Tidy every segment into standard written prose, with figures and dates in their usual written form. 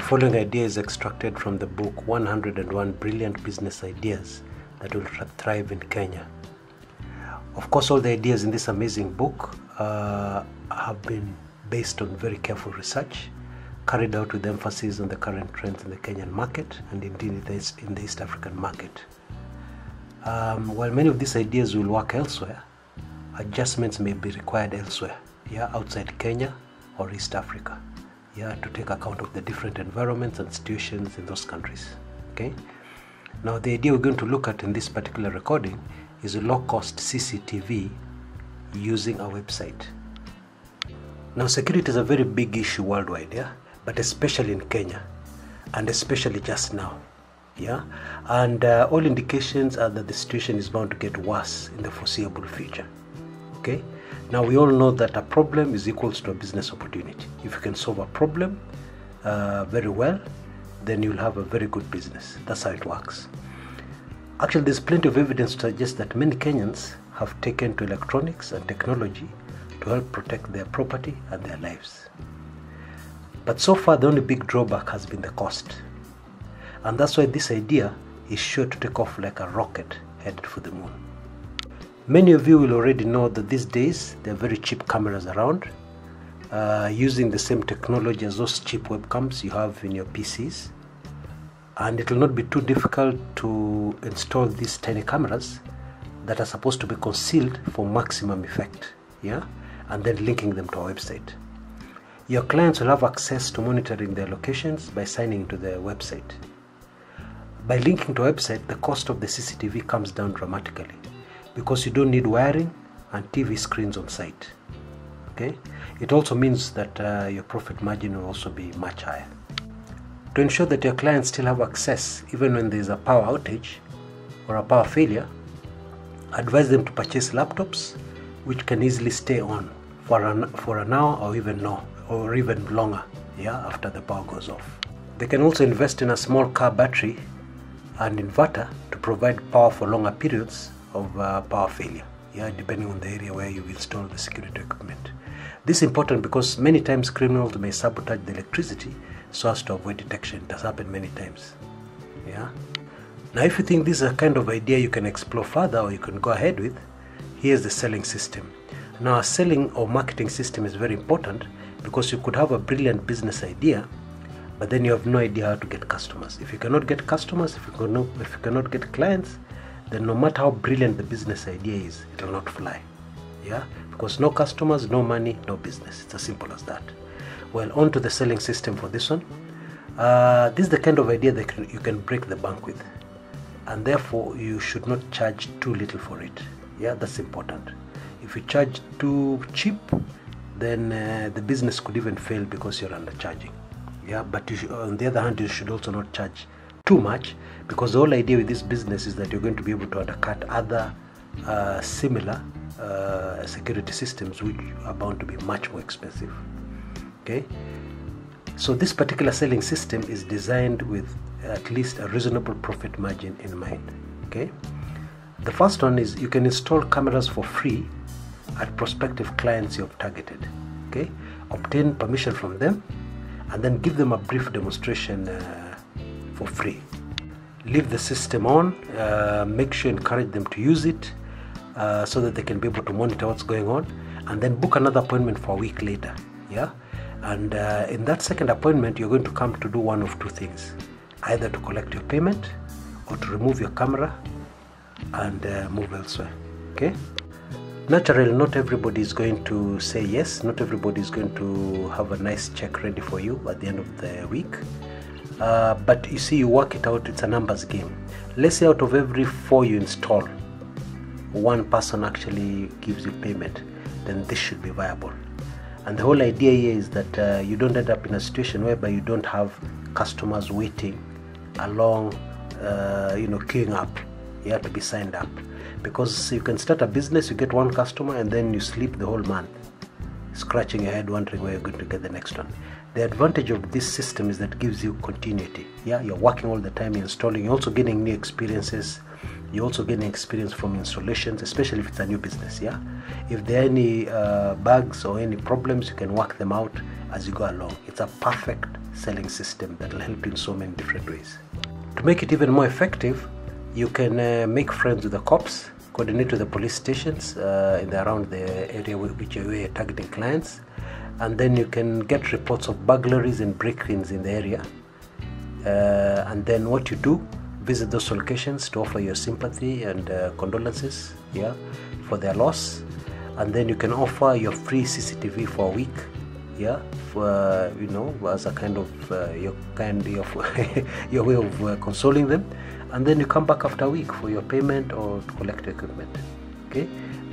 following idea is extracted from the book 101 Brilliant Business Ideas That Will Thrive in Kenya. Of course, all the ideas in this amazing book have been based on very careful research, carried out with emphasis on the current trends in the Kenyan market and indeed in the East African market. While many of these ideas will work elsewhere, adjustments may be required elsewhere, outside Kenya or East Africa, to take account of the different environments and situations in those countries. Okay. Now, the idea we're going to look at in this particular recording is a low-cost CCTV using a website. Now, security is a very big issue worldwide, but especially in Kenya, and especially just now, and all indications are that the situation is bound to get worse in the foreseeable future. Okay. Now, we all know that a problem is equals to a business opportunity. If you can solve a problem very well, then you'll have a very good business. That's how it works. Actually, there's plenty of evidence to suggest that many Kenyans have taken to electronics and technology to help protect their property and their lives. But so far, the only big drawback has been the cost. And that's why this idea is sure to take off like a rocket headed for the moon. Many of you will already know that these days there are very cheap cameras around, using the same technology as those cheap webcams you have in your PCs. And it will not be too difficult to install these tiny cameras that are supposed to be concealed for maximum effect, and then linking them to our website. Your clients will have access to monitoring their locations by signing into their website. By linking to a website, the cost of the CCTV comes down dramatically, because you don't need wiring and TV screens on site. Okay? It also means that your profit margin will also be much higher. To ensure that your clients still have access even when there is a power outage or a power failure, advise them to purchase laptops which can easily stay on for an hour or even longer, after the power goes off. They can also invest in a small car battery and inverter to provide power for longer periods of power failure, depending on the area where you've installed the security equipment. This is important because many times criminals may sabotage the electricity so as to avoid detection. It has happened many times. Now, if you think this is a kind of idea you can explore further or you can go ahead with, here's the selling system. Now, a selling or marketing system is very important because you could have a brilliant business idea, but then you have no idea how to get customers. If you cannot get customers, if you cannot get clients, then no matter how brilliant the business idea is, it will not fly. Because no customers, no money, no business. It's as simple as that. Well, on to the selling system for this one. This is the kind of idea that you can break the bank with, and therefore you should not charge too little for it. That's important. If you charge too cheap, then the business could even fail because you're undercharging. But on the other hand, you should also not charge too much, because the whole idea with this business is that you're going to be able to undercut other similar security systems which are bound to be much more expensive. Okay, so this particular selling system is designed with at least a reasonable profit margin in mind. Okay, the first one is you can install cameras for free at prospective clients you have targeted. Okay, obtain permission from them and then give them a brief demonstration for free. Leave the system on, make sure you encourage them to use it so that they can be able to monitor what's going on, and then book another appointment for a week later. And in that second appointment, you're going to come to do one of two things: either to collect your payment or to remove your camera and move elsewhere. Okay. Naturally, not everybody is going to say yes. Not everybody is going to have a nice check ready for you at the end of the week. But you see, you work it out. It's a numbers game. Let's say out of every 4 you install, one person actually gives you payment. Then this should be viable. And the whole idea here is that you don't end up in a situation whereby you don't have customers waiting along, queuing up. You have to be signed up, because you can start a business, you get one customer, and then you sleep the whole month, scratching your head, wondering where you're going to get the next one. The advantage of this system is that it gives you continuity. You're working all the time, you're installing, you're also getting new experiences. You're also getting experience from installations, especially if it's a new business. If there are any bugs or any problems, you can work them out as you go along. It's a perfect selling system that will help you in so many different ways. To make it even more effective, you can make friends with the cops, coordinate with the police stations around the area which you're targeting clients, and then you can get reports of burglaries and break-ins in the area. And then what you do, visit those locations to offer your sympathy and condolences, for their loss. And then you can offer your free CCTV for a week, for as a kind of your way of consoling them. And then you come back after a week for your payment or to collect equipment. Okay,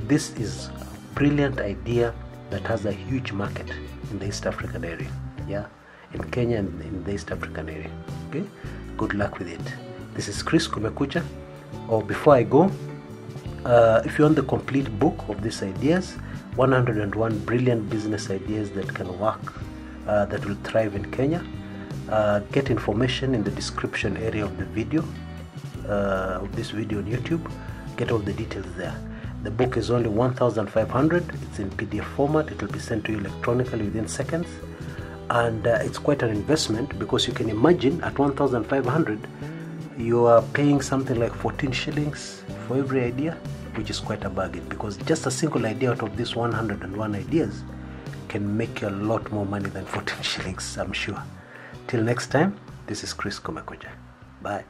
this is a brilliant idea that has a huge market in the East African area, in Kenya and in the East African area. Okay, good luck with it. This is Chris Kumekucha. Before I go, if you want the complete book of these ideas, 101 brilliant business ideas that can work, that will thrive in Kenya, get information in the description area of the video, of this video on YouTube. Get all the details there. The book is only 1,500. It's in PDF format. It will be sent to you electronically within seconds. And it's quite an investment, because you can imagine at 1,500 you are paying something like 14 shillings for every idea, which is quite a bargain, because just a single idea out of these 101 ideas can make you a lot more money than 14 shillings, I'm sure. Till next time, this is Chris Kumekucha. Bye.